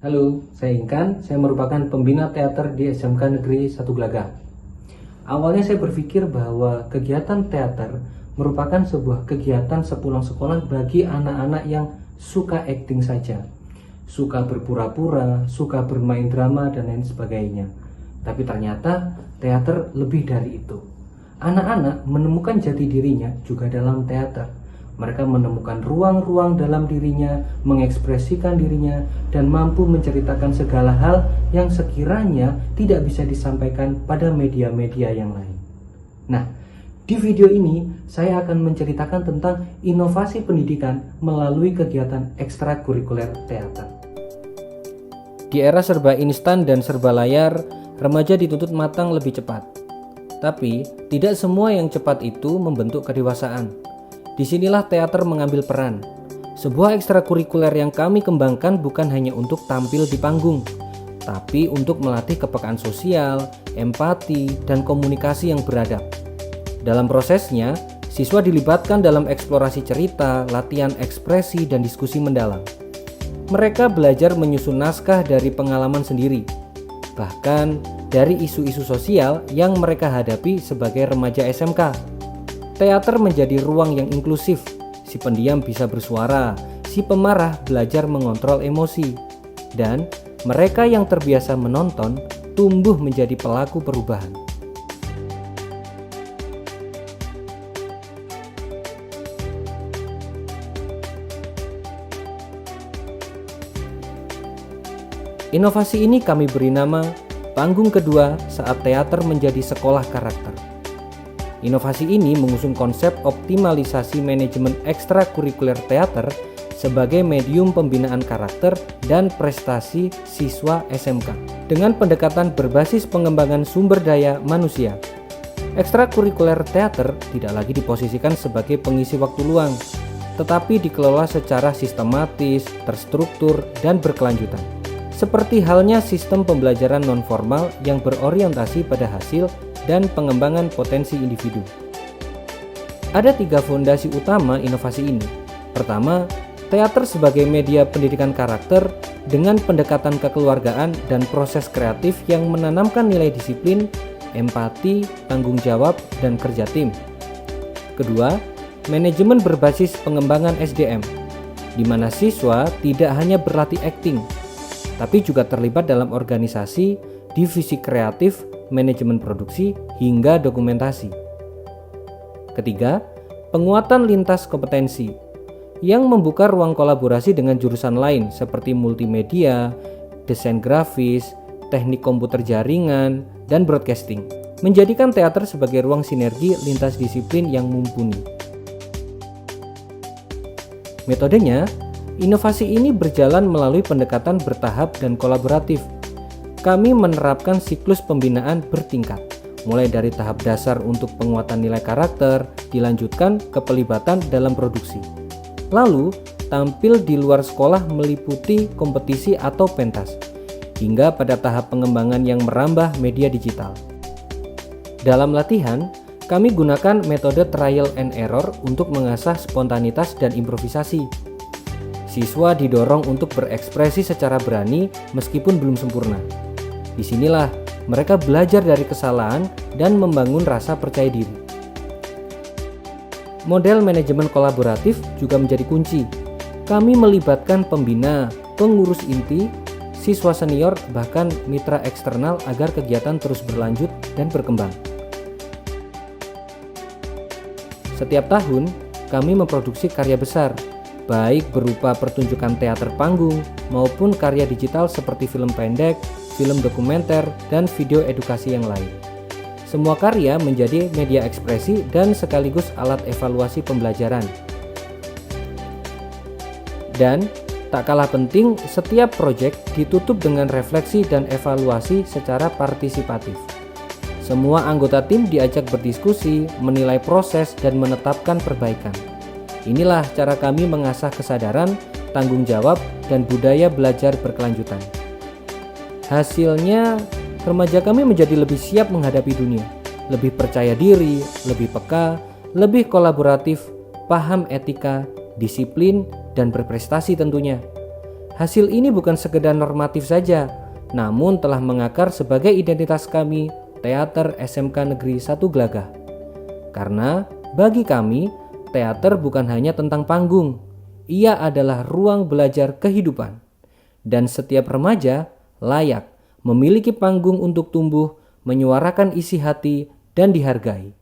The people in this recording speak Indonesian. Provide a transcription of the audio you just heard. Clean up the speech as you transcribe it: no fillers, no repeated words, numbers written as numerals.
Halo, saya Inkan. Saya merupakan pembina teater di SMK Negeri 1 Gelagah. Awalnya saya berpikir bahwa kegiatan teater merupakan sebuah kegiatan sepulang sekolah bagi anak-anak yang suka akting saja, suka berpura-pura, suka bermain drama, dan lain sebagainya. Tapi ternyata teater lebih dari itu. Anak-anak menemukan jati dirinya juga dalam teater. Mereka menemukan ruang-ruang dalam dirinya, mengekspresikan dirinya, dan mampu menceritakan segala hal yang sekiranya tidak bisa disampaikan pada media-media yang lain. Nah, di video ini saya akan menceritakan tentang inovasi pendidikan melalui kegiatan ekstrakurikuler teater. Di era serba instan dan serba layar, remaja dituntut matang lebih cepat. Tapi, tidak semua yang cepat itu membentuk kedewasaan. Disinilah teater mengambil peran. Sebuah ekstrakurikuler yang kami kembangkan bukan hanya untuk tampil di panggung, tapi untuk melatih kepekaan sosial, empati, dan komunikasi yang beradab. Dalam prosesnya, siswa dilibatkan dalam eksplorasi cerita, latihan ekspresi, dan diskusi mendalam. Mereka belajar menyusun naskah dari pengalaman sendiri, bahkan dari isu-isu sosial yang mereka hadapi sebagai remaja SMK. Teater menjadi ruang yang inklusif. Si pendiam bisa bersuara, si pemarah belajar mengontrol emosi, dan mereka yang terbiasa menonton tumbuh menjadi pelaku perubahan. Inovasi ini kami beri nama Panggung Kedua Saat Teater Menjadi Sekolah Karakter. Inovasi ini mengusung konsep optimalisasi manajemen ekstrakurikuler teater sebagai medium pembinaan karakter dan prestasi siswa SMK dengan pendekatan berbasis pengembangan sumber daya manusia. Ekstrakurikuler teater tidak lagi diposisikan sebagai pengisi waktu luang, tetapi dikelola secara sistematis, terstruktur, dan berkelanjutan. Seperti halnya sistem pembelajaran nonformal yang berorientasi pada hasil dan pengembangan potensi individu. Ada 3 fondasi utama inovasi ini. Pertama, teater sebagai media pendidikan karakter dengan pendekatan kekeluargaan dan proses kreatif yang menanamkan nilai disiplin, empati, tanggung jawab, dan kerja tim. Kedua, manajemen berbasis pengembangan SDM, di mana siswa tidak hanya berlatih akting, tapi juga terlibat dalam organisasi, divisi kreatif, manajemen produksi, hingga dokumentasi. Ketiga, penguatan lintas kompetensi yang membuka ruang kolaborasi dengan jurusan lain seperti multimedia, desain grafis, teknik komputer jaringan, dan broadcasting, menjadikan teater sebagai ruang sinergi lintas disiplin yang mumpuni. Metodenya, inovasi ini berjalan melalui pendekatan bertahap dan kolaboratif. Kami menerapkan siklus pembinaan bertingkat, mulai dari tahap dasar untuk penguatan nilai karakter, dilanjutkan ke pelibatan dalam produksi. Lalu, tampil di luar sekolah meliputi kompetisi atau pentas, hingga pada tahap pengembangan yang merambah media digital. Dalam latihan, kami gunakan metode trial and error untuk mengasah spontanitas dan improvisasi. Siswa didorong untuk berekspresi secara berani meskipun belum sempurna. Disinilah mereka belajar dari kesalahan dan membangun rasa percaya diri. Model manajemen kolaboratif juga menjadi kunci. Kami melibatkan pembina, pengurus inti, siswa senior, bahkan mitra eksternal agar kegiatan terus berlanjut dan berkembang. Setiap tahun, kami memproduksi karya besar, baik berupa pertunjukan teater panggung maupun karya digital seperti film pendek, film dokumenter, dan video edukasi yang lain. Semua karya menjadi media ekspresi dan sekaligus alat evaluasi pembelajaran. Dan tak kalah penting, setiap proyek ditutup dengan refleksi dan evaluasi secara partisipatif. Semua anggota tim diajak berdiskusi, menilai proses, dan menetapkan perbaikan. Inilah cara kami mengasah kesadaran, tanggung jawab, dan budaya belajar berkelanjutan. Hasilnya, remaja kami menjadi lebih siap menghadapi dunia, lebih percaya diri, lebih peka, lebih kolaboratif, paham etika, disiplin, dan berprestasi tentunya. Hasil ini bukan sekedar normatif saja, namun telah mengakar sebagai identitas kami, Teater SMK Negeri 1 Glagah. Karena bagi kami, teater bukan hanya tentang panggung, ia adalah ruang belajar kehidupan. Dan setiap remaja layak memiliki panggung untuk tumbuh, menyuarakan isi hati, dan dihargai.